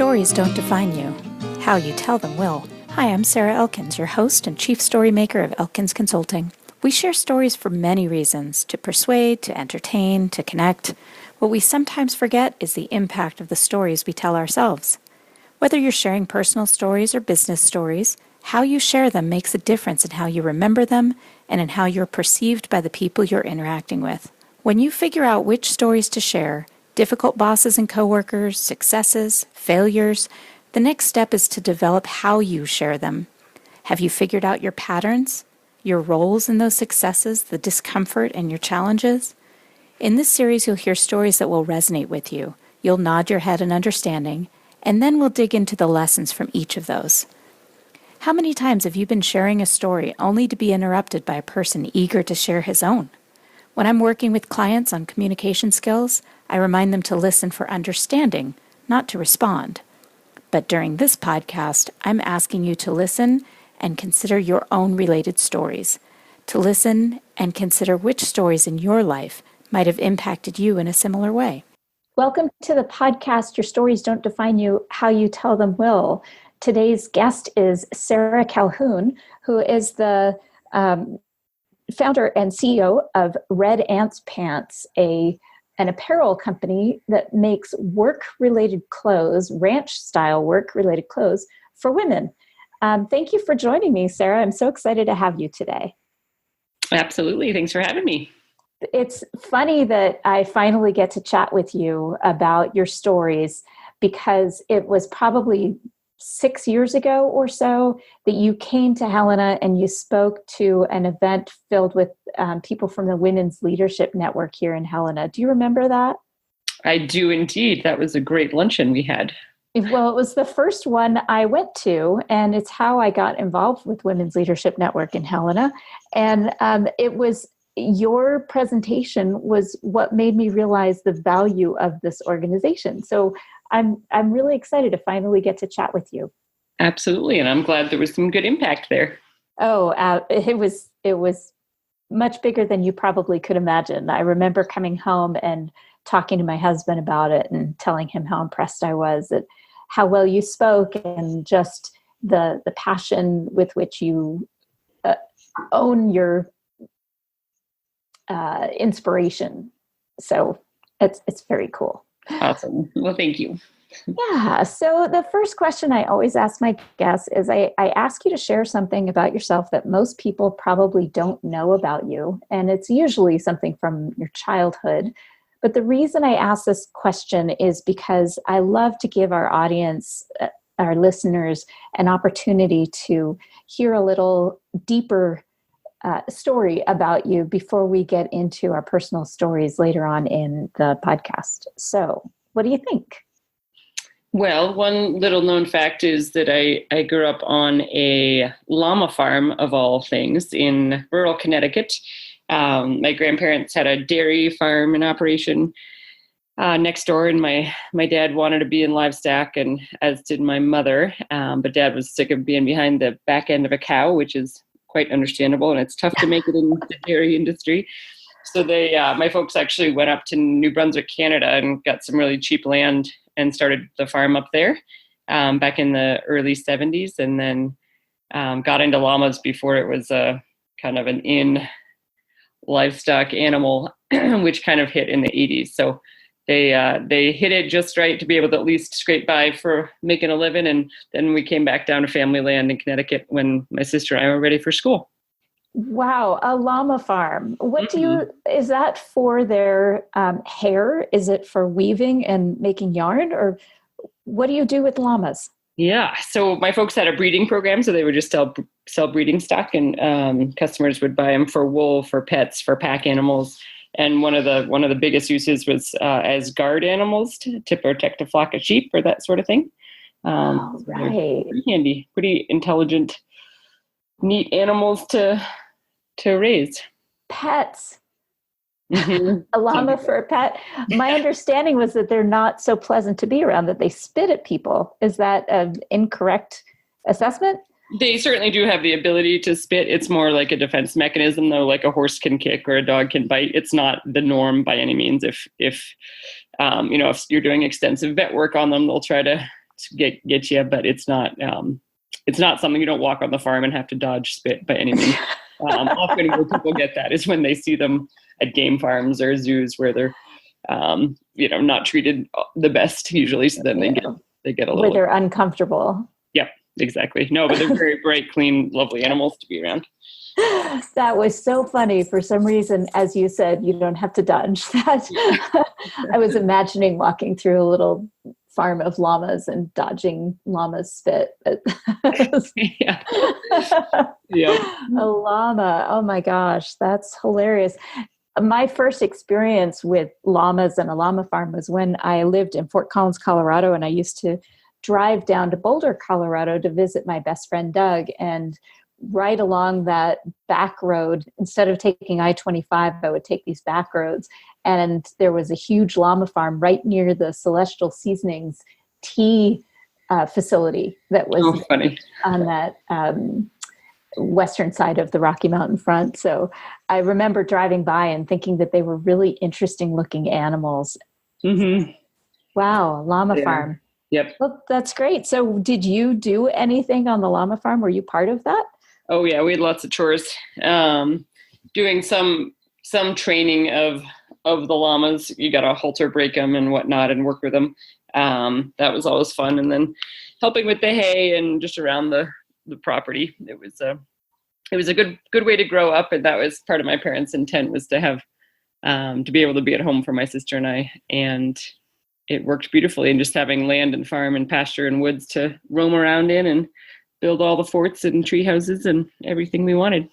stories don't define you. How you tell them will. Hi, I'm Sarah Elkins, your host and chief story maker of Elkins Consulting. We share stories for many reasons, to persuade, to entertain, to connect. What we sometimes forget is the impact of the stories we tell ourselves. Whether you're sharing personal stories or business stories, how you share them makes a difference in how you remember them and in how you're perceived by the people you're interacting with. When you figure out which stories to share, difficult bosses and coworkers, successes, failures, the next step is to develop how you share them. Have you figured out your patterns, your roles in those successes, the discomfort and your challenges? In this series, you'll hear stories that will resonate with you. You'll nod your head in understanding, and then we'll dig into the lessons from each of those. How many times have you been sharing a story only to be interrupted by a person eager to share his own? When I'm working with clients on communication skills, I remind them to listen for understanding, not to respond. But during this podcast, I'm asking you to listen and consider your own related stories, to listen and consider which stories in your life might have impacted you in a similar way. Welcome to the podcast, Your Stories Don't Define You, How You Tell Them Will. Today's guest is Sarah Calhoun, who is the founder and CEO of Red Ants Pants, an apparel company that makes work-related clothes, ranch-style work-related clothes for women. Thank you for joining me, Sarah. I'm so excited to have you today. Absolutely. Thanks for having me. It's funny that I finally get to chat with you about your stories because it was probably 6 years ago or so that you came to Helena and you spoke to an event filled with people from the Women's Leadership Network here in Helena. Do you remember that? I do indeed. That was a great luncheon we had. Well, it was the first one I went to, and it's how I got involved with Women's Leadership Network in Helena. And it was your presentation was what made me realize the value of this organization. So I'm really excited to finally get to chat with you. Absolutely, and I'm glad there was some good impact there. Oh, it was much bigger than you probably could imagine. I remember coming home and talking to my husband about it and telling him how impressed I was at how well you spoke and just the passion with which you own your inspiration. So it's very cool. Awesome. Well, thank you. Yeah. So the first question I always ask my guests is I ask you to share something about yourself that most people probably don't know about you. And it's usually something from your childhood. But the reason I ask this question is because I love to give our audience, our listeners, an opportunity to hear a little deeper story about you before we get into our personal stories later on in the podcast. So what do you think? Well, one little known fact is that I grew up on a llama farm, of all things, in rural Connecticut. My grandparents had a dairy farm in operation next door, and my dad wanted to be in livestock, and as did my mother. But Dad was sick of being behind the back end of a cow, which is quite understandable, and it's tough to make it in the dairy industry. So my folks actually went up to New Brunswick, Canada, and got some really cheap land and started the farm up there back in the early 70s, and then got into llamas before it was a kind of an in livestock animal, which kind of hit in the 80s. So they hit it just right to be able to at least scrape by for making a living. And then we came back down to family land in Connecticut when my sister and I were ready for school. Wow, a llama farm. What is that for their hair? Is it for weaving and making yarn? Or what do you do with llamas? Yeah, so my folks had a breeding program, so they would just sell breeding stock, and customers would buy them for wool, for pets, for pack animals. And one of the biggest uses was as guard animals to protect a flock of sheep or that sort of thing. Right. Pretty handy, pretty intelligent, neat animals to raise. Pets. A llama for a pet. My understanding was that they're not so pleasant to be around, that they spit at people. Is that an incorrect assessment? They certainly do have the ability to spit. It's more like a defense mechanism, though, like a horse can kick or a dog can bite. It's not the norm by any means. If you're doing extensive vet work on them, they'll try to get you, but it's not something. You don't walk on the farm and have to dodge spit by any means. Often where people get that is when they see them at game farms or zoos where they're, not treated the best usually. So then they get a little. Where they're uncomfortable. Yep, exactly. No, but they're very bright, clean, lovely animals to be around. That was so funny. For some reason, as you said, you don't have to dodge that. I was imagining walking through a little farm of llamas and dodging llamas spit. Yeah. Yeah. A llama. Oh my gosh, that's hilarious. My first experience with llamas and a llama farm was when I lived in Fort Collins, Colorado, and I used to drive down to Boulder, Colorado to visit my best friend, Doug, and right along that back road, instead of taking I-25, I would take these back roads. And there was a huge llama farm right near the Celestial Seasonings tea facility that was funny. On that western side of the Rocky Mountain front. So I remember driving by and thinking that they were really interesting looking animals. Mm-hmm. Wow, llama farm. Yep. Well, that's great. So did you do anything on the llama farm? Were you part of that? Oh yeah, we had lots of chores. Doing some training of the llamas. You got to halter break them and whatnot and work with them. That was always fun. And then helping with the hay and just around the property. It was a good way to grow up, and that was part of my parents' intent, was to have to be able to be at home for my sister and I. And it worked beautifully, and just having land and farm and pasture and woods to roam around in and build all the forts and tree houses and everything we wanted.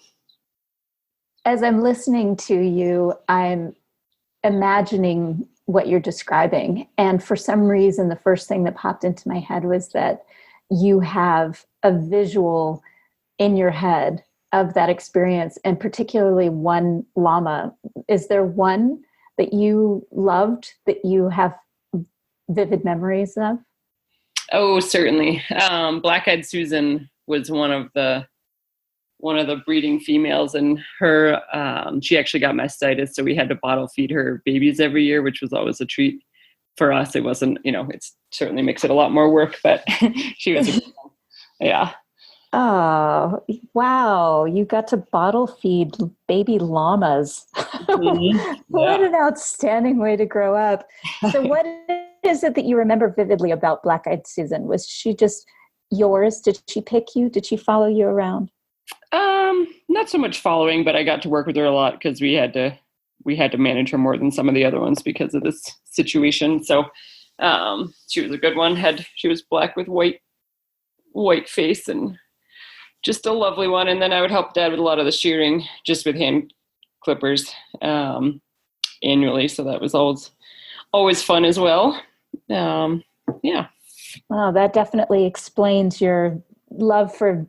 As I'm listening to you, I'm imagining what you're describing. And for some reason, the first thing that popped into my head was that you have a visual in your head of that experience, and particularly one llama. Is there one that you loved, that you have vivid memories of? Oh, certainly. Black-eyed Susan was one of the breeding females, and her she actually got mastitis, so we had to bottle feed her babies every year, which was always a treat for us. It wasn't, it certainly makes it a lot more work, but she was yeah. Oh, wow. You got to bottle feed baby llamas. Mm-hmm. What an outstanding way to grow up. So what is it that you remember vividly about Black-eyed Susan? Was she just yours? Did she pick you? Did she follow you around? Not so much following, but I got to work with her a lot because we had to manage her more than some of the other ones because of this situation. So she was a good one. She was black with white face and just a lovely one. And then I would help Dad with a lot of the shearing, just with hand clippers annually. So that was always fun as well. Yeah. Oh, that definitely explains your love for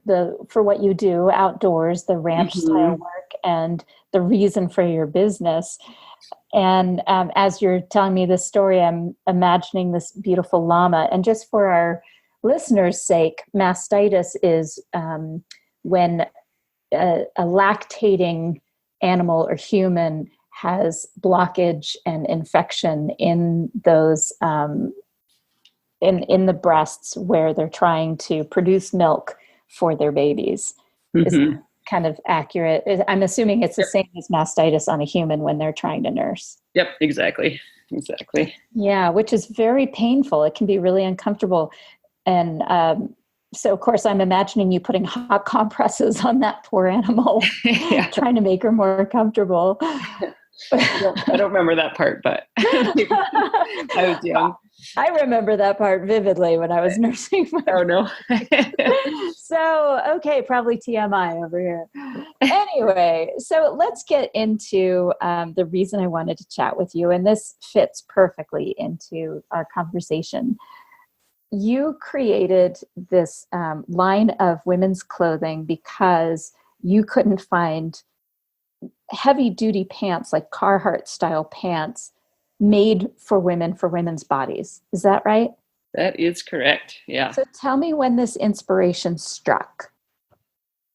what you do outdoors, the ranch style work, and the reason for your business. And as you're telling me this story, I'm imagining this beautiful llama. And just for our listeners' sake, mastitis is when a lactating animal or human has blockage and infection in those in the breasts where they're trying to produce milk for their babies. Is that kind of accurate? I'm assuming it's the same as mastitis on a human when they're trying to nurse. Yep, exactly. Yeah, which is very painful. It can be really uncomfortable. And so, of course, I'm imagining you putting hot compresses on that poor animal, trying to make her more comfortable. I don't remember that part, but I was young. I remember that part vividly when I was nursing. Oh, no. So, okay, probably TMI over here. Anyway, so let's get into the reason I wanted to chat with you, and this fits perfectly into our conversation. You created this line of women's clothing because you couldn't find heavy-duty pants, like Carhartt style pants, made for women's bodies. Is that right? That is correct. Yeah. So tell me when this inspiration struck.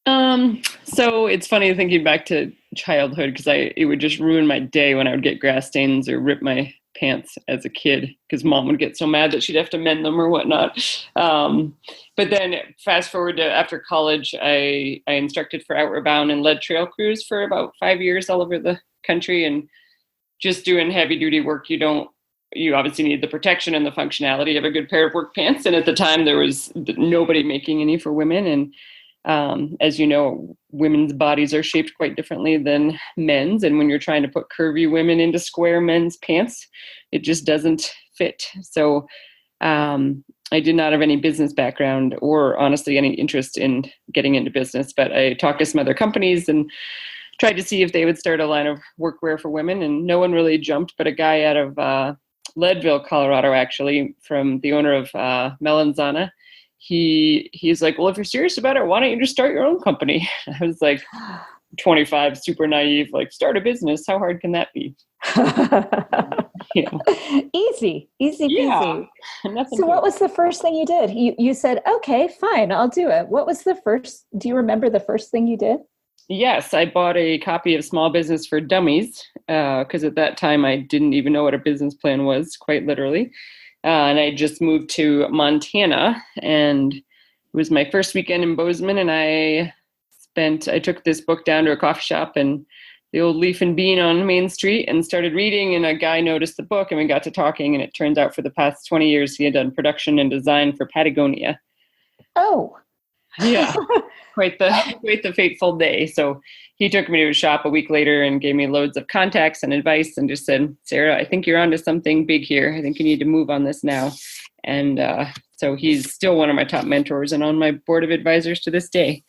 So it's funny thinking back to childhood, because it would just ruin my day when I would get grass stains or rip my pants as a kid because mom would get so mad that she'd have to mend them or whatnot. But then fast forward to after college, I instructed for Outward Bound and led trail crews for about 5 years all over the country, and just doing heavy duty work. You obviously need the protection and the functionality of a good pair of work pants. And at the time there was nobody making any for women. And as you know, women's bodies are shaped quite differently than men's. And when you're trying to put curvy women into square men's pants, it just doesn't fit. So I did not have any business background or honestly any interest in getting into business, but I talked to some other companies and tried to see if they would start a line of workwear for women, and no one really jumped, but a guy out of Leadville, Colorado, actually, from the owner of Melanzana, he's like, well, if you're serious about it, why don't you just start your own company? I was like 25, super naive, like, start a business. How hard can that be? Easy yeah. peasy. So what was the first thing you did? You said, okay, fine, I'll do it. What was do you remember the first thing you did? Yes, I bought a copy of Small Business for Dummies because at that time I didn't even know what a business plan was, quite literally. And I just moved to Montana, and it was my first weekend in Bozeman, and I took this book down to a coffee shop and the old Leaf and Bean on Main Street and started reading, and a guy noticed the book and we got to talking, and it turns out for the past 20 years he had done production and design for Patagonia. Oh. Yeah, quite the fateful day. So he took me to his shop a week later and gave me loads of contacts and advice and just said, Sarah, I think you're onto something big here. I think you need to move on this now. And so he's still one of my top mentors and on my board of advisors to this day.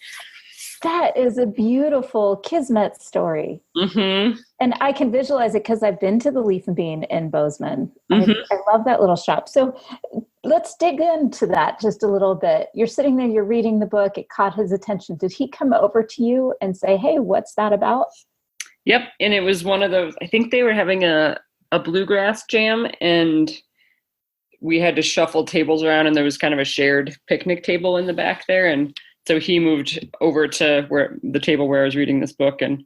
That is a beautiful Kismet story. Mm-hmm. And I can visualize it because I've been to the Leaf and Bean in Bozeman. Mm-hmm. I love that little shop. So let's dig into that just a little bit. You're sitting there, you're reading the book. It caught his attention. Did he come over to you and say, hey, what's that about? Yep. And it was one of those, I think they were having a bluegrass jam, and we had to shuffle tables around, and there was kind of a shared picnic table in the back there. And so he moved over to the table where I was reading this book, and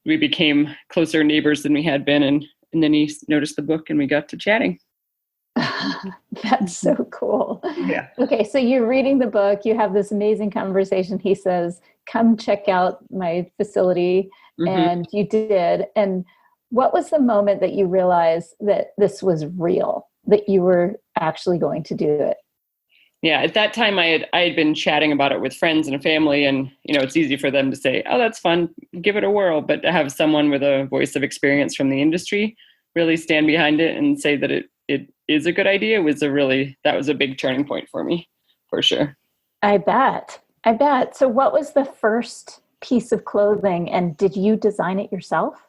we became closer neighbors than we had been. And then he noticed the book and we got to chatting. That's so cool. Yeah. Okay. So you're reading the book, you have this amazing conversation. He says, come check out my facility. Mm-hmm. And you did. And what was the moment that you realized that this was real, that you were actually going to do it? Yeah, at that time I had been chatting about it with friends and family, and it's easy for them to say, "Oh, that's fun, give it a whirl," but to have someone with a voice of experience from the industry really stand behind it and say that it is a good idea that was a big turning point for me, for sure. I bet. So what was the first piece of clothing, and did you design it yourself?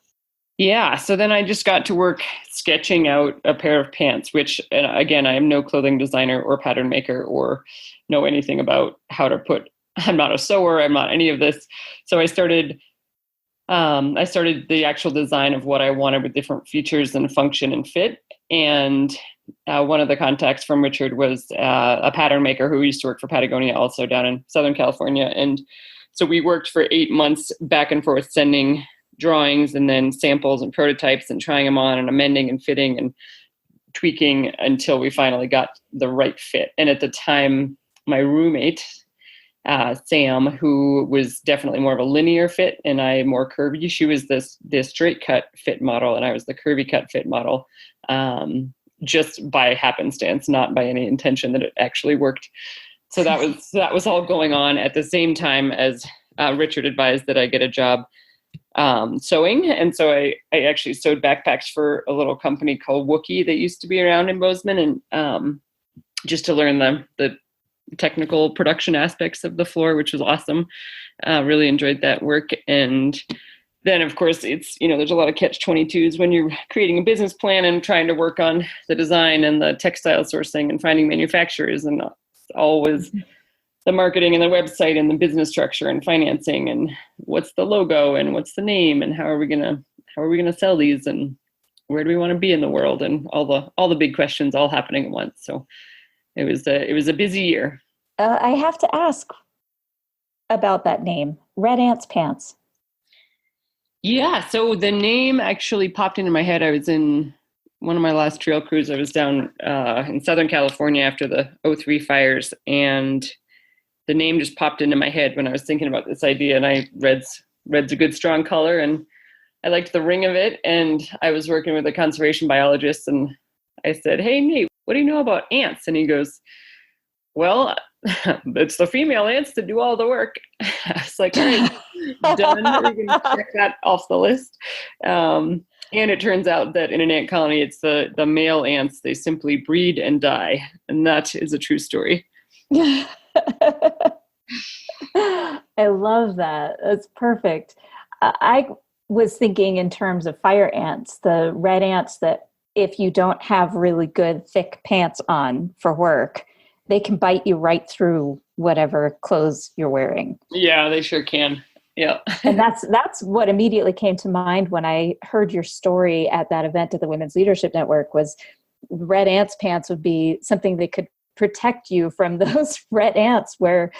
Yeah. So then I just got to work sketching out a pair of pants, which, and again, I am no clothing designer or pattern maker or know anything about how to I'm not a sewer. I'm not any of this. So I started the actual design of what I wanted with different features and function and fit. And one of the contacts from Richard was a pattern maker who used to work for Patagonia, also down in Southern California. And so we worked for 8 months back and forth, sending drawings and then samples and prototypes and trying them on and amending and fitting and tweaking until we finally got the right fit. And at the time, my roommate, Sam, who was definitely more of a linear fit and I more curvy, she was this straight cut fit model and I was the curvy cut fit model, just by happenstance, not by any intention that it actually worked. So that was all going on at the same time as Richard advised that I get a job sewing. And so I actually sewed backpacks for a little company called Wookie that used to be around in Bozeman, and just to learn the technical production aspects of the floor, which was awesome. Really enjoyed that work. And then of course it's, there's a lot of catch-22s when you're creating a business plan and trying to work on the design and the textile sourcing and finding manufacturers, and always the marketing and the website and the business structure and financing and what's the logo and what's the name and how are we gonna sell these and where do we want to be in the world, and all the big questions all happening at once. So it was a busy year. I have to ask about that name, Red Ants Pants. Yeah, so the name actually popped into my head. I was in one of my last trail crews, I was down in Southern California after the '03 fires, and the name just popped into my head when I was thinking about this idea. And red's a good strong color, and I liked the ring of it. And I was working with a conservation biologist, and I said, "Hey, Nate, what do you know about ants?" And he goes, "Well, it's the female ants that do all the work." I was like, "All right, done. We're going to check that off the list." And it turns out that in an ant colony, it's the male ants. They simply breed and die. And that is a true story. I love that. That's perfect. I was thinking in terms of fire ants, the red ants that if you don't have really good thick pants on for work, they can bite you right through whatever clothes you're wearing. Yeah, they sure can. Yeah. And that's what immediately came to mind when I heard your story at that event at the Women's Leadership Network. Was red ants pants would be something that could protect you from those red ants, where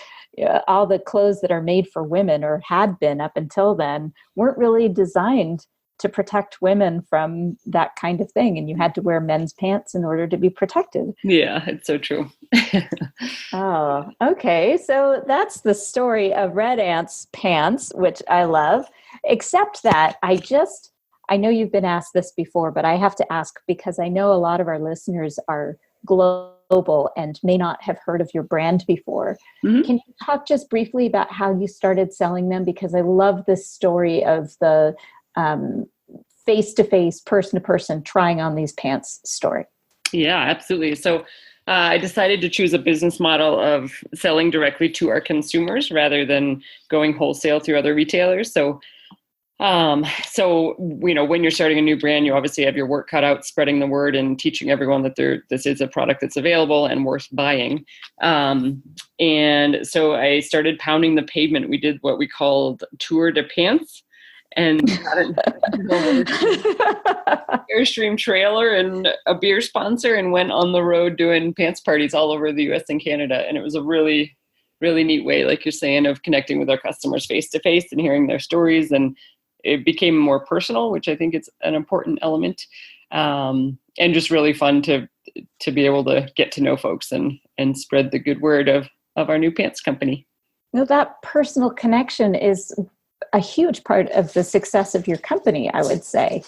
all the clothes that are made for women, or had been up until then, weren't really designed to protect women from that kind of thing. And you had to wear men's pants in order to be protected. Yeah, it's so true. Oh, okay. So that's the story of red ants pants, which I love, except that I know you've been asked this before, but I have to ask because I know a lot of our listeners are global and may not have heard of your brand before. Mm-hmm. Can you talk just briefly about how you started selling them? Because I love this story of the face-to-face, person-to-person trying on these pants story. Yeah, absolutely. So I decided to choose a business model of selling directly to our consumers rather than going wholesale through other retailers. So when you're starting a new brand, you obviously have your work cut out, spreading the word and teaching everyone that this is a product that's available and worth buying. And so I started pounding the pavement. We did what we called Tour de Pants, and got an Airstream trailer and a beer sponsor, and went on the road doing pants parties all over the US and Canada. And it was a really, really neat way, like you're saying, of connecting with our customers face to face and hearing their stories. And it became more personal, which I think is an important element, and just really fun to be able to get to know folks and spread the good word of our new pants company. Well, that personal connection is a huge part of the success of your company, I would say.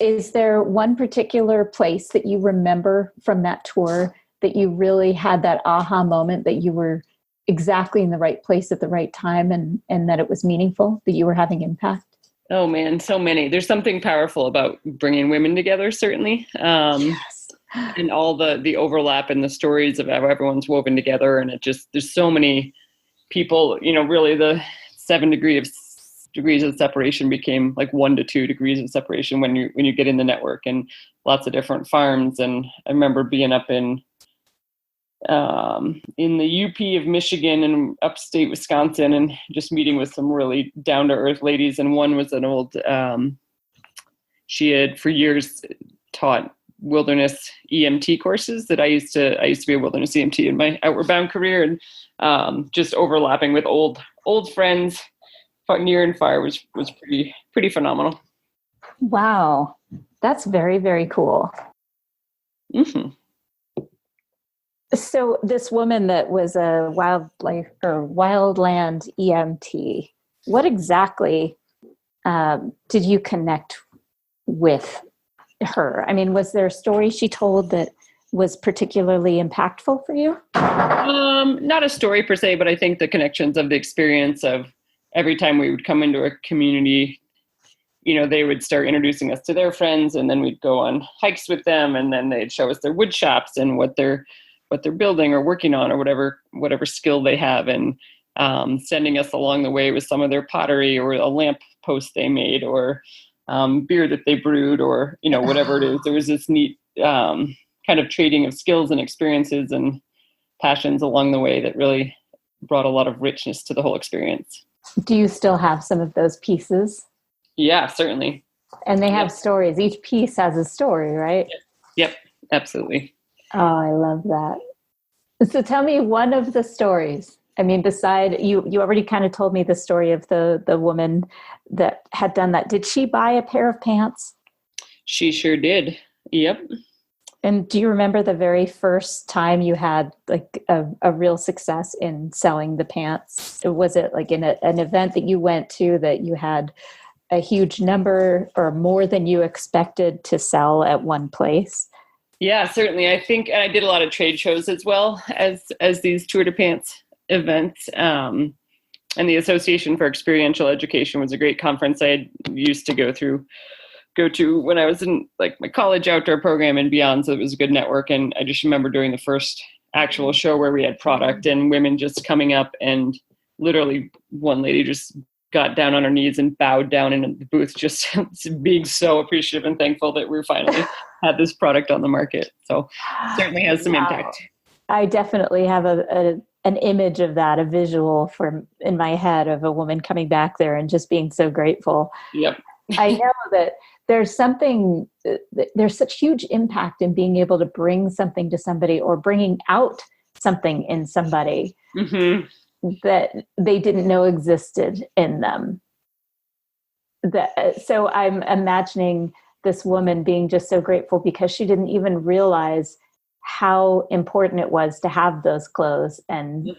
Is there one particular place that you remember from that tour that you really had that aha moment that you were exactly in the right place at the right time, and that it was meaningful, that you were having impact? Oh man, so many. There's something powerful about bringing women together, certainly. Yes. And all the overlap and the stories of how everyone's woven together. And there's so many people, really the 7 degrees of separation became like 1 to 2 degrees of separation when you get in the network, and lots of different farms. And I remember being up in the UP of Michigan and upstate Wisconsin, and just meeting with some really down to earth ladies. And one was an old, she had for years taught wilderness EMT courses that I used to be a wilderness EMT in my Outward Bound career, and just overlapping with old friends near and far was pretty phenomenal. Wow. That's very, very cool. Mm-hmm. So this woman that was a wildland EMT, what exactly did you connect with her? I mean, was there a story she told that was particularly impactful for you? Not a story per se, but I think the connections of the experience of every time we would come into a community, they would start introducing us to their friends, and then we'd go on hikes with them, and then they'd show us their wood shops and what they're building or working on, or whatever skill they have, and sending us along the way with some of their pottery or a lamp post they made, or beer that they brewed, or whatever it is. There was this neat kind of trading of skills and experiences and passions along the way that really brought a lot of richness to the whole experience. Do you still have some of those pieces? Yeah, certainly. And they have stories. Each piece has a story, right? Yep, absolutely. Oh, I love that. So tell me one of the stories. I mean, beside you already kind of told me the story of the woman that had done that. Did she buy a pair of pants? She sure did. Yep. And do you remember the very first time you had like a real success in selling the pants? Was it like in an event that you went to that you had a huge number or more than you expected to sell at one place? Yeah, certainly. I think, and I did a lot of trade shows as well as these Tour de Pants events. And the Association for Experiential Education was a great conference I had used to go to when I was in like my college outdoor program and beyond. So it was a good network. And I just remember during the first actual show where we had product and women just coming up, and literally one lady just got down on her knees and bowed down in the booth, just being so appreciative and thankful that we finally had this product on the market. So certainly has some impact. I definitely have an image of that, a visual in my head of a woman coming back there and just being so grateful. Yep. I know that there's such huge impact in being able to bring something to somebody or bringing out something in somebody that they didn't know existed in them. So I'm imagining this woman being just so grateful because she didn't even realize how important it was to have those clothes, and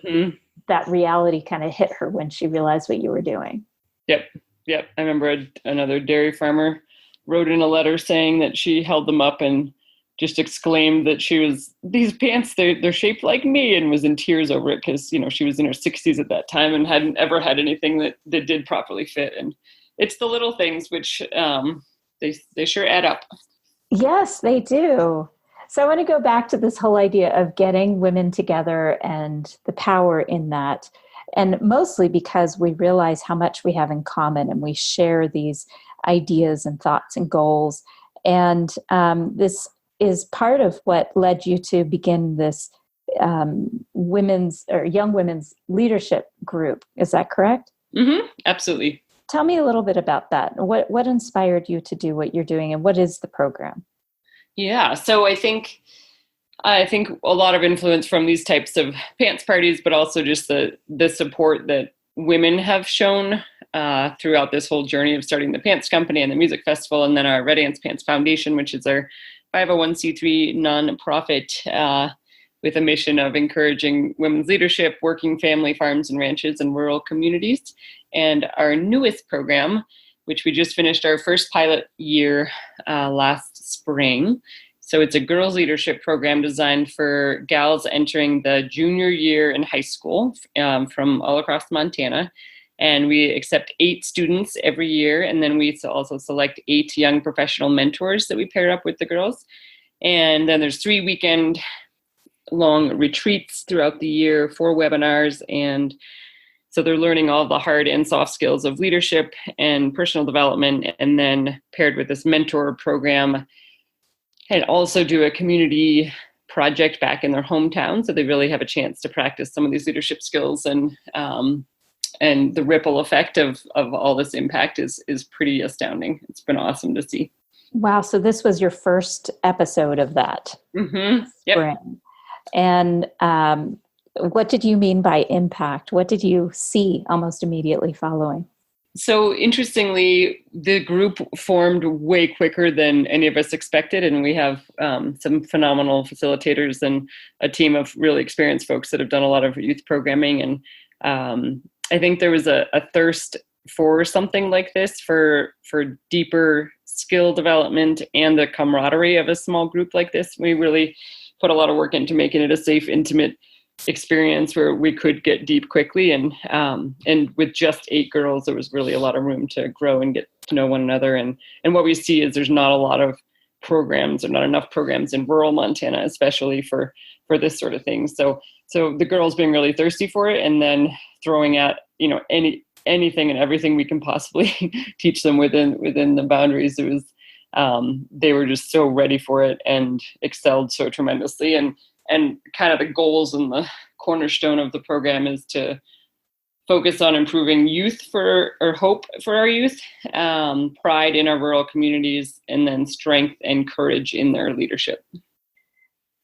that reality kind of hit her when she realized what you were doing. Yep. I remember another dairy farmer wrote in a letter saying that she held them up and just exclaimed that these pants, they're shaped like me, and was in tears over it because, she was in her 60s at that time and hadn't ever had anything that did properly fit. And it's the little things which they sure add up. Yes, they do. So I want to go back to this whole idea of getting women together and the power in that. And mostly because we realize how much we have in common and we share these ideas and thoughts and goals. And this is part of what led you to begin this women's or young women's leadership group. Is that correct? Absolutely. Tell me a little bit about that. What inspired you to do what you're doing, and what is the program? Yeah. So I think a lot of influence from these types of pants parties, but also just the support that women have shown throughout this whole journey of starting the Pants Company and the music festival, and then our Red Ants Pants Foundation, which is our 501c3 nonprofit with a mission of encouraging women's leadership, working family farms and ranches in rural communities. And our newest program, which we just finished our first pilot year last spring. So it's a girls leadership program designed for gals entering the junior year in high school from all across Montana. And we accept 8 students every year. And then we also select 8 young professional mentors that we pair up with the girls. And then there's 3 weekend-long retreats throughout the year, 4 webinars. And so they're learning all the hard and soft skills of leadership and personal development, and then paired with this mentor program, and also do a community project back in their hometown. So they really have a chance to practice some of these leadership skills, and the ripple effect of all this impact is pretty astounding. It's been awesome to see. Wow. So this was your first episode of that. Yep. Spring. And what did you mean by impact? What did you see almost immediately following? So interestingly, the group formed way quicker than any of us expected. And we have some phenomenal facilitators and a team of really experienced folks that have done a lot of youth programming. And I think there was a thirst for something like this, for deeper skill development and the camaraderie of a small group like this. We really put a lot of work into making it a safe, intimate experience where we could get deep quickly, and with just 8 girls, there was really a lot of room to grow and get to know one another. And what we see is there's not a lot of programs, or not enough programs in rural Montana, especially for this sort of thing. So the girls being really thirsty for it, and then throwing at anything and everything we can possibly teach them within the boundaries. It was they were just so ready for it and excelled so tremendously. And kind of the goals and the cornerstone of the program is to focus on improving hope for our youth, pride in our rural communities, and then strength and courage in their leadership.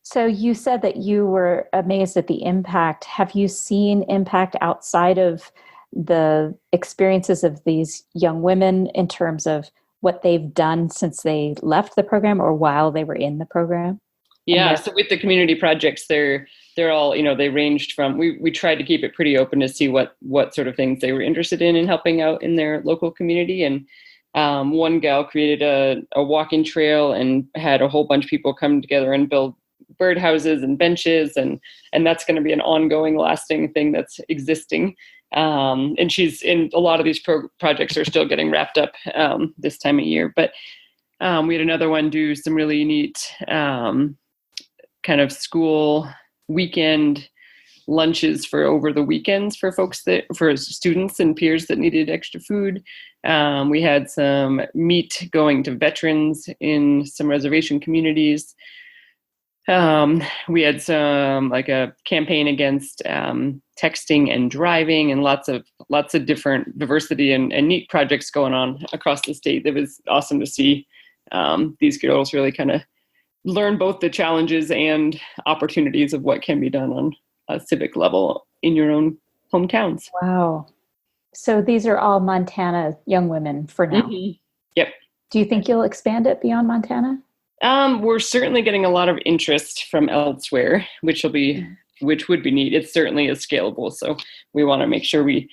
So you said that you were amazed at the impact. Have you seen impact outside of the experiences of these young women in terms of what they've done since they left the program or while they were in the program? Yeah. So with the community projects, they're all, they ranged from, we tried to keep it pretty open to see what sort of things they were interested in helping out in their local community. And one gal created a walking trail and had a whole bunch of people come together and build birdhouses and benches. And that's going to be an ongoing, lasting thing that's existing. And she's in a lot of these projects are still getting wrapped up this time of year. But we had another one do some really neat kind of school weekend lunches for over the weekends for for students and peers that needed extra food. We had some meat going to veterans in some reservation communities. We had some like a campaign against texting and driving, and lots of different diversity and neat projects going on across the state. It was awesome to see these girls really kind of learn both the challenges and opportunities of what can be done on a civic level in your own hometowns. Wow. So these are all Montana young women for now. Mm-hmm. Yep. Do you think you'll expand it beyond Montana? We're certainly getting a lot of interest from elsewhere, which would be neat. It certainly is scalable. So we want to make sure we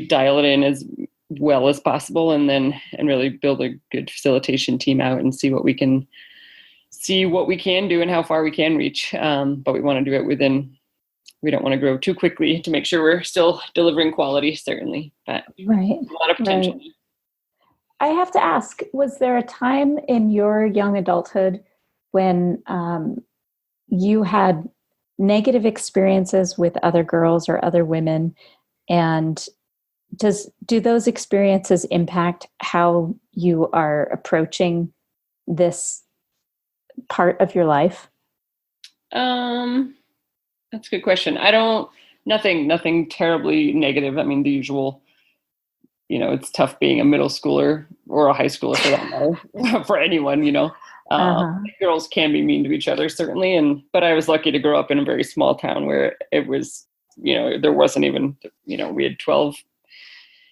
dial it in as well as possible and really build a good facilitation team out and see what we can do and how far we can reach. But we want to do it we don't want to grow too quickly to make sure we're still delivering quality, certainly. But right. A lot of potential. Right. I have to ask, was there a time in your young adulthood when you had negative experiences with other girls or other women? And do those experiences impact how you are approaching this part of your life? That's a good question. Nothing terribly negative. I mean, the usual, it's tough being a middle schooler or a high schooler for that matter, for anyone, Girls can be mean to each other, certainly. But I was lucky to grow up in a very small town where it was, there wasn't even, we had 12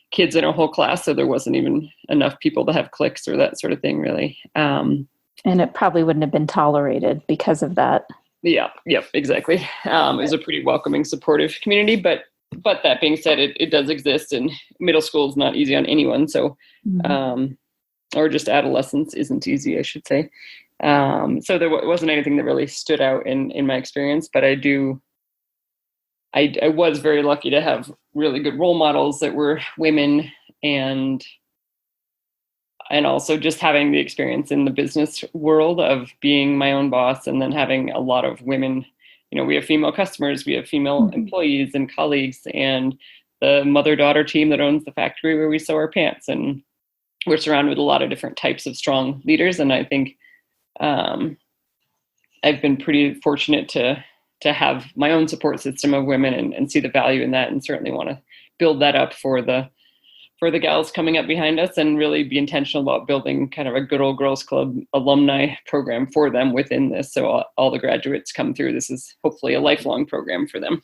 kids in our whole class. So there wasn't even enough people to have cliques or that sort of thing, really. And it probably wouldn't have been tolerated because of that. Yeah, exactly. It was a pretty welcoming, supportive community, but that being said, it does exist, and middle school is not easy on anyone. So, or just adolescence isn't easy, I should say. So there wasn't anything that really stood out in my experience, but I was very lucky to have really good role models that were women, and also just having the experience in the business world of being my own boss and then having a lot of women. We have female customers, we have female employees and colleagues, and the mother-daughter team that owns the factory where we sew our pants. And we're surrounded with a lot of different types of strong leaders. And I think I've been pretty fortunate to have my own support system of women and see the value in that, and certainly want to build that up for the gals coming up behind us, and really be intentional about building kind of a good old girls club alumni program for them within this. So all the graduates come through. This is hopefully a lifelong program for them.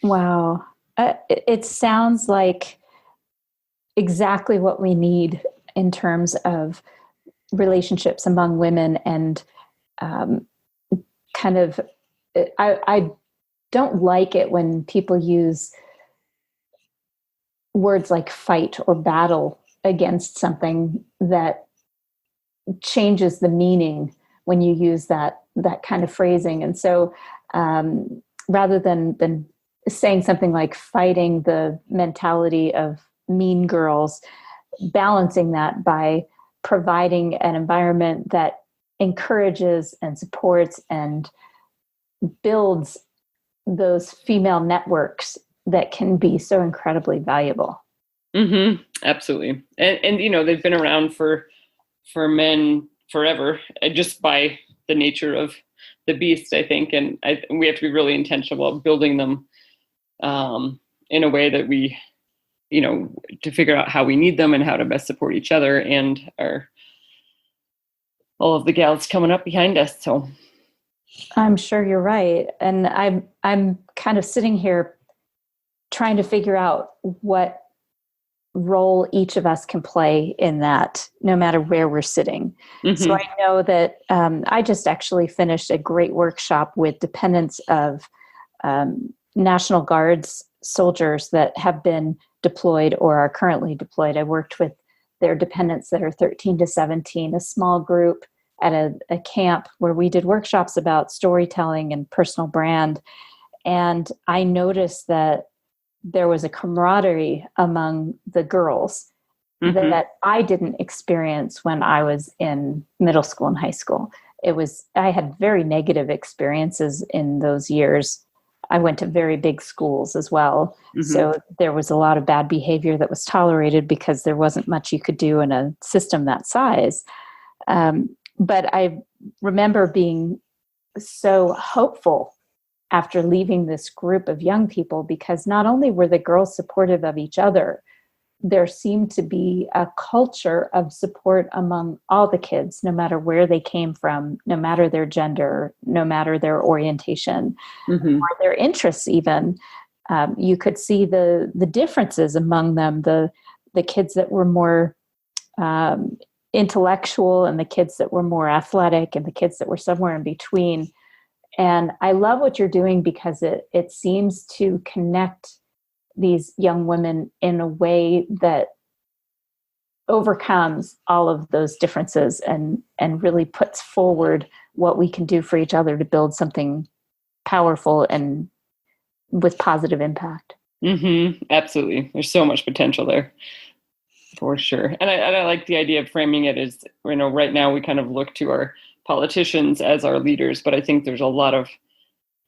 Wow. It sounds like exactly what we need in terms of relationships among women, and kind of, I don't like it when people use words like fight or battle against something that changes the meaning when you use that kind of phrasing. And so rather than saying something like fighting the mentality of mean girls, balancing that by providing an environment that encourages and supports and builds those female networks that can be so incredibly valuable. Mm-hmm. Absolutely. And they've been around for men forever, just by the nature of the beast, I think. And we have to be really intentional about building them in a way that we, to figure out how we need them and how to best support each other and all of the gals coming up behind us. So I'm sure you're right. And I'm kind of sitting here trying to figure out what role each of us can play in that, no matter where we're sitting. So I know that I just actually finished a great workshop with dependents of National Guards soldiers that have been deployed or are currently deployed. I worked with their dependents that are 13 to 17, a small group at a camp where we did workshops about storytelling and personal brand. And I noticed that there was a camaraderie among the girls that I didn't experience when I was in middle school and high school. I had very negative experiences in those years. I went to very big schools as well. So there was a lot of bad behavior that was tolerated because there wasn't much you could do in a system that size. But I remember being so hopeful after leaving this group of young people, because not only were the girls supportive of each other, there seemed to be a culture of support among all the kids, no matter where they came from, no matter their gender, no matter their orientation, or their interests even. You could see the differences among them, the kids that were more intellectual and the kids that were more athletic and the kids that were somewhere in between. And I love what you're doing because it seems to connect these young women in a way that overcomes all of those differences and really puts forward what we can do for each other to build something powerful and with positive impact. Absolutely. There's so much potential there for sure. And I like the idea of framing it as, right now we kind of look to our politicians as our leaders, but I think there's a lot of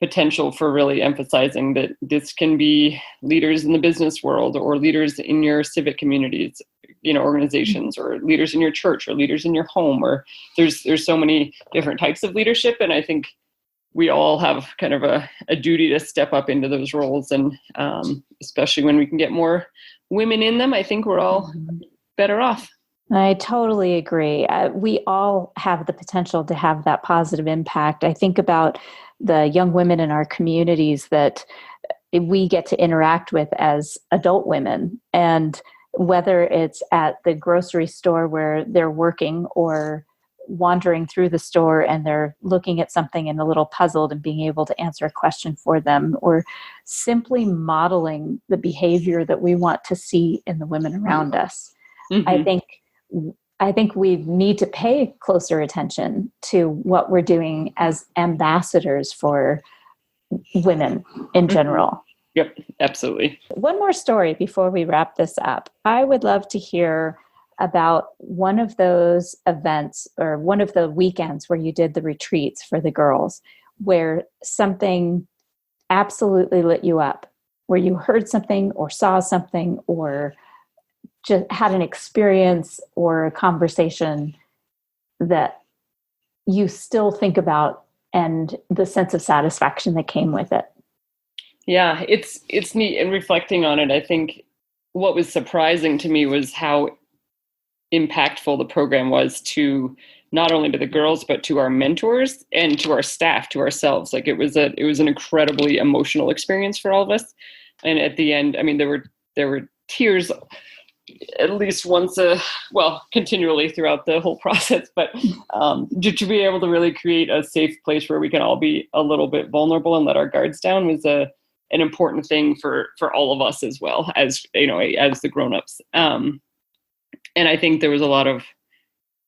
potential for really emphasizing that this can be leaders in the business world or leaders in your civic communities, organizations, or leaders in your church or leaders in your home, or there's so many different types of leadership. And I think we all have kind of a duty to step up into those roles. And especially when we can get more women in them, I think we're all better off. I totally agree. We all have the potential to have that positive impact. I think about the young women in our communities that we get to interact with as adult women. And whether it's at the grocery store where they're working or wandering through the store and they're looking at something and a little puzzled and being able to answer a question for them, or simply modeling the behavior that we want to see in the women around us. I think we need to pay closer attention to what we're doing as ambassadors for women in general. Yep, absolutely. One more story before we wrap this up. I would love to hear about one of those events or one of the weekends where you did the retreats for the girls, where something absolutely lit you up, where you heard something or saw something or just had an experience or a conversation that you still think about and the sense of satisfaction that came with it. Yeah, it's neat. And reflecting on it, I think what was surprising to me was how impactful the program was to not only to the girls, but to our mentors and to our staff, to ourselves. Like it was an incredibly emotional experience for all of us. And at the end, I mean, there were tears at least once continually throughout the whole process, but to be able to really create a safe place where we can all be a little bit vulnerable and let our guards down was an important thing for all of us as well as, as the grownups. And I think there was a lot of,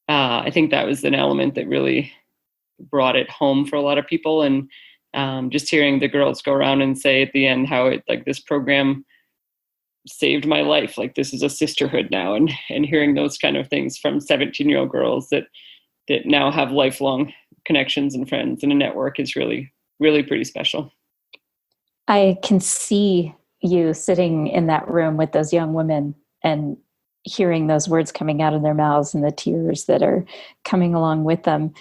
I think that was an element that really brought it home for a lot of people. And just hearing the girls go around and say at the end how this program saved my life. Like this is a sisterhood now. And hearing those kind of things from 17-year-old girls that now have lifelong connections and friends and a network is really, really pretty special. I can see you sitting in that room with those young women and hearing those words coming out of their mouths and the tears that are coming along with them.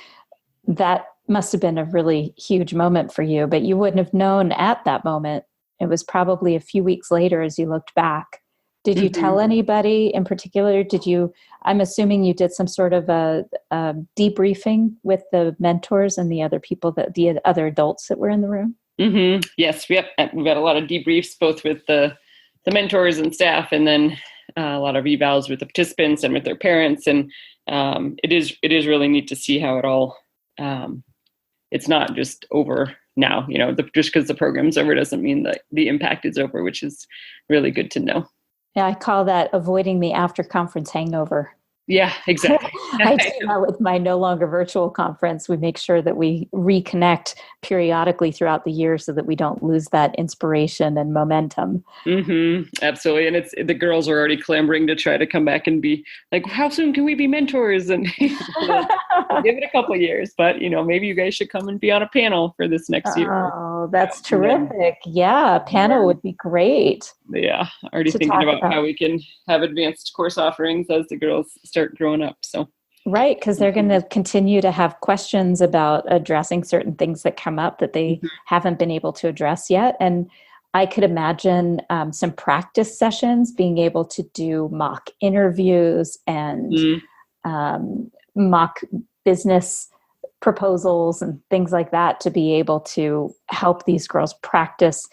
That must have been a really huge moment for you, but you wouldn't have known at that moment. It was probably a few weeks later as you looked back. Did you tell anybody in particular? I'm assuming you did some sort of a debriefing with the mentors and the other people, the other adults that were in the room? Yes, we've got a lot of debriefs, both with the mentors and staff, and then a lot of evals with the participants and with their parents. And it is really neat to see how it all, it's not just over now, just because the program's over doesn't mean that the impact is over, which is really good to know. Yeah, I call that avoiding the after conference hangover. Yeah, exactly. I do that with my No Longer Virtual conference. We make sure that we reconnect periodically throughout the year so that we don't lose that inspiration and momentum. Mm-hmm, absolutely. And the girls are already clamoring to try to come back and be like, how soon can we be mentors? And give it a couple of years, but maybe you guys should come and be on a panel for this next year. Oh, that's terrific. Yeah, a panel would be great. Yeah, already thinking about how we can have advanced course offerings as the girls start growing up. So right, because they're going to continue to have questions about addressing certain things that come up that they haven't been able to address yet. And I could imagine some practice sessions, being able to do mock interviews and mock business proposals and things like that, to be able to help these girls practice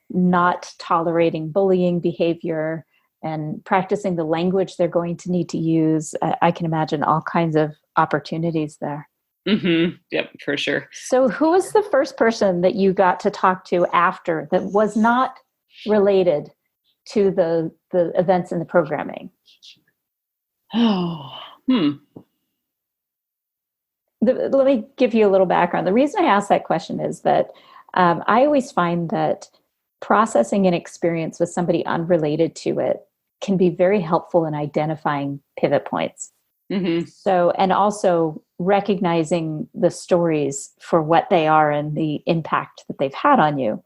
not tolerating bullying behavior and practicing the language they're going to need to use. I can imagine all kinds of opportunities there. Mm-hmm. Yep, for sure. So who was the first person that you got to talk to after that was not related to the events in the programming? Let me give you a little background. The reason I ask that question is that I always find that processing an experience with somebody unrelated to it can be very helpful in identifying pivot points. Mm-hmm. So, and also recognizing the stories for what they are and the impact that they've had on you.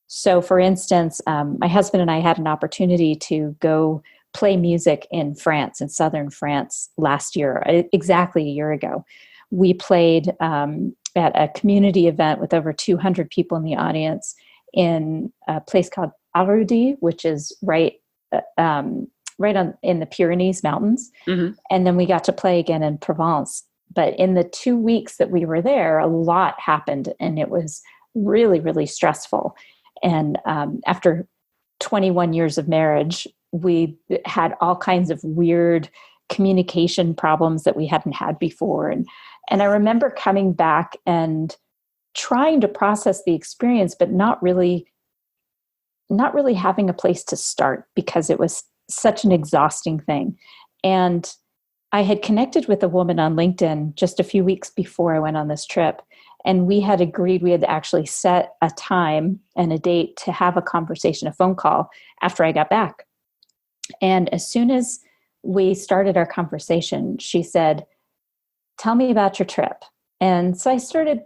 So, for instance, my husband and I had an opportunity to go play music in France, in southern France, last year, exactly a year ago. We played at a community event with over 200 people in the audience in a place called Arudi, which is right in the Pyrenees Mountains. Mm-hmm. And then we got to play again in Provence. But in the 2 weeks that we were there, a lot happened, and it was really, really stressful. And after 21 years of marriage, we had all kinds of weird communication problems that we hadn't had before. And I remember coming back and trying to process the experience, but not really having a place to start because it was such an exhausting thing. And I had connected with a woman on LinkedIn just a few weeks before I went on this trip. And we had agreed, we had actually set a time and a date to have a conversation, a phone call after I got back. And as soon as we started our conversation, she said, "Tell me about your trip." And so I started,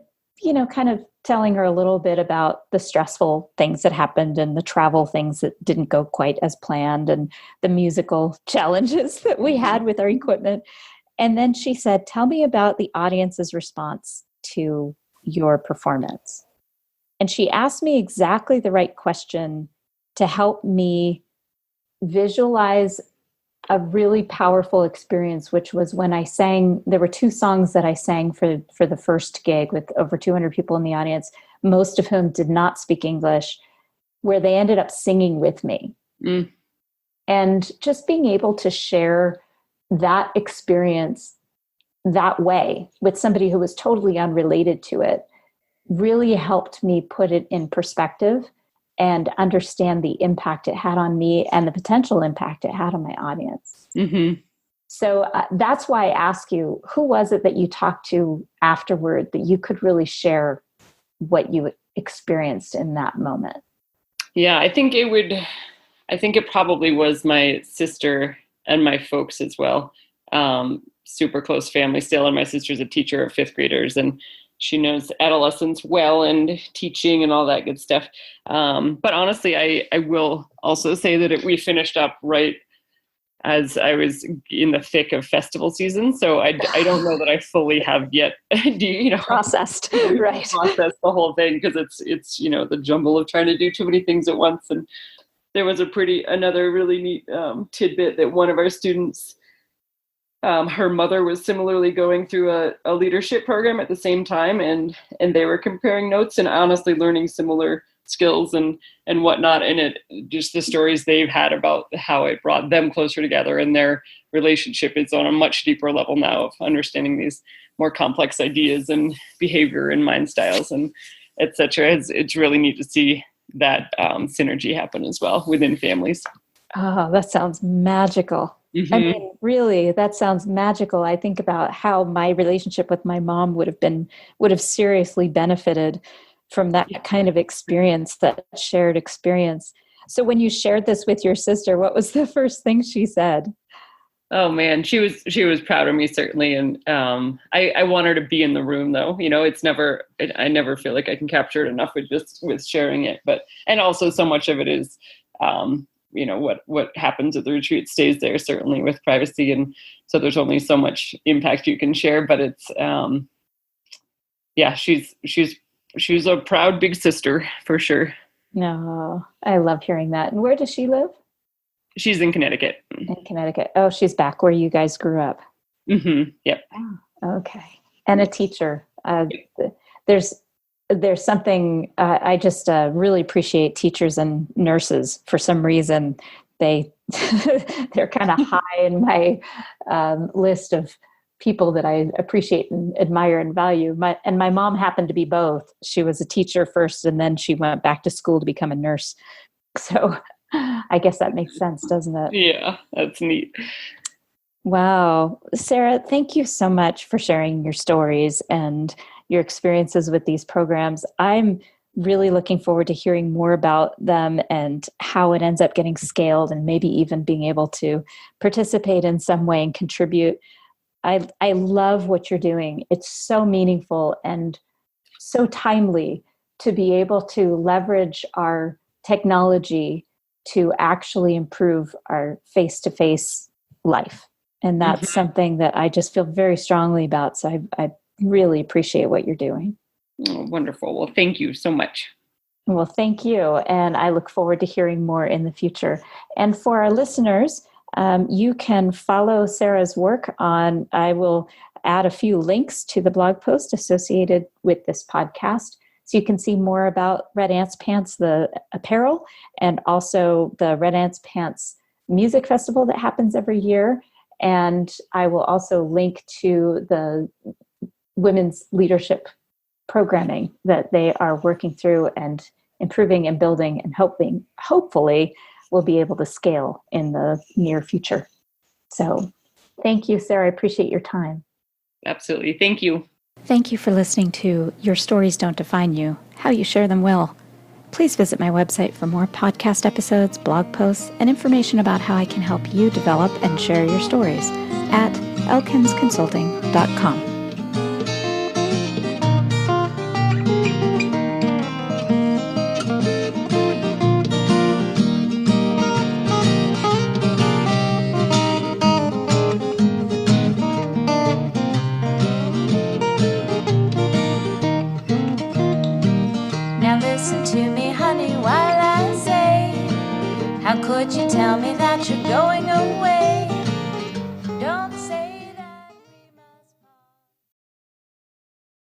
kind of telling her a little bit about the stressful things that happened and the travel things that didn't go quite as planned and the musical challenges that we had with our equipment. And then she said, "Tell me about the audience's response to your performance." And she asked me exactly the right question to help me visualize a really powerful experience, which was when I sang. There were 2 songs that I sang for the first gig with over 200 people in the audience, most of whom did not speak English, where they ended up singing with me. Mm. And just being able to share that experience that way with somebody who was totally unrelated to it really helped me put it in perspective and understand the impact it had on me and the potential impact it had on my audience. Mm-hmm. So that's why I ask you, who was it that you talked to afterward that you could really share what you experienced in that moment? Yeah, I think it probably was my sister and my folks as well. Super close family still. And my sister's a teacher of 5th graders, and she knows adolescents well and teaching and all that good stuff. But honestly, I will also say that we finished up right as I was in the thick of festival season. So I don't know that I fully have yet, processed, right? Processed the whole thing, because it's the jumble of trying to do too many things at once. And there was another really neat tidbit that one of our students, her mother was similarly going through a leadership program at the same time, and they were comparing notes and honestly learning similar skills and whatnot. And it just the stories they've had about how it brought them closer together, and their relationship is on a much deeper level now of understanding these more complex ideas and behavior and mind styles and etc. It's really neat to see that synergy happen as well within families. Oh, that sounds magical. Mm-hmm. I mean, really, that sounds magical. I think about how my relationship with my mom would have seriously benefited from that kind of experience, that shared experience. So when you shared this with your sister, what was the first thing she said? Oh man, she was proud of me, certainly. And I want her to be in the room, though. I never feel like I can capture it enough with sharing it. And also so much of it is, what happens at the retreat stays there, certainly with privacy. And so there's only so much impact you can share, but it's, she's a proud big sister for sure. No, I love hearing that. And where does she live? She's in Connecticut. In Connecticut. Oh, she's back where you guys grew up. Mm-hmm. Yep. Oh, okay. And a teacher. There's something, I just really appreciate teachers and nurses. For some reason, they're kind of high in my list of people that I appreciate and admire and value. My mom happened to be both. She was a teacher first, and then she went back to school to become a nurse. So I guess that makes sense, doesn't it? Yeah, that's neat. Wow. Sarah, thank you so much for sharing your stories and your experiences with these programs. I'm really looking forward to hearing more about them and how it ends up getting scaled, and maybe even being able to participate in some way and contribute. I love what you're doing. It's so meaningful and so timely to be able to leverage our technology to actually improve our face-to-face life. And that's something that I just feel very strongly about. So I really appreciate what you're doing. Oh, wonderful. Well, thank you so much. Well, thank you. And I look forward to hearing more in the future. And for our listeners, you can follow Sarah's work I will add a few links to the blog post associated with this podcast. So you can see more about Red Ants Pants, the apparel, and also the Red Ants Pants music festival that happens every year. And I will also link to the women's leadership programming that they are working through and improving and building, and hopefully we'll be able to scale in the near future. So thank you, Sarah. I appreciate your time. Absolutely. Thank you. Thank you for listening to Your Stories Don't Define You, How You Share Them Will. Please visit my website for more podcast episodes, blog posts, and information about how I can help you develop and share your stories at elkinsconsulting.com. How could you tell me that you're going away?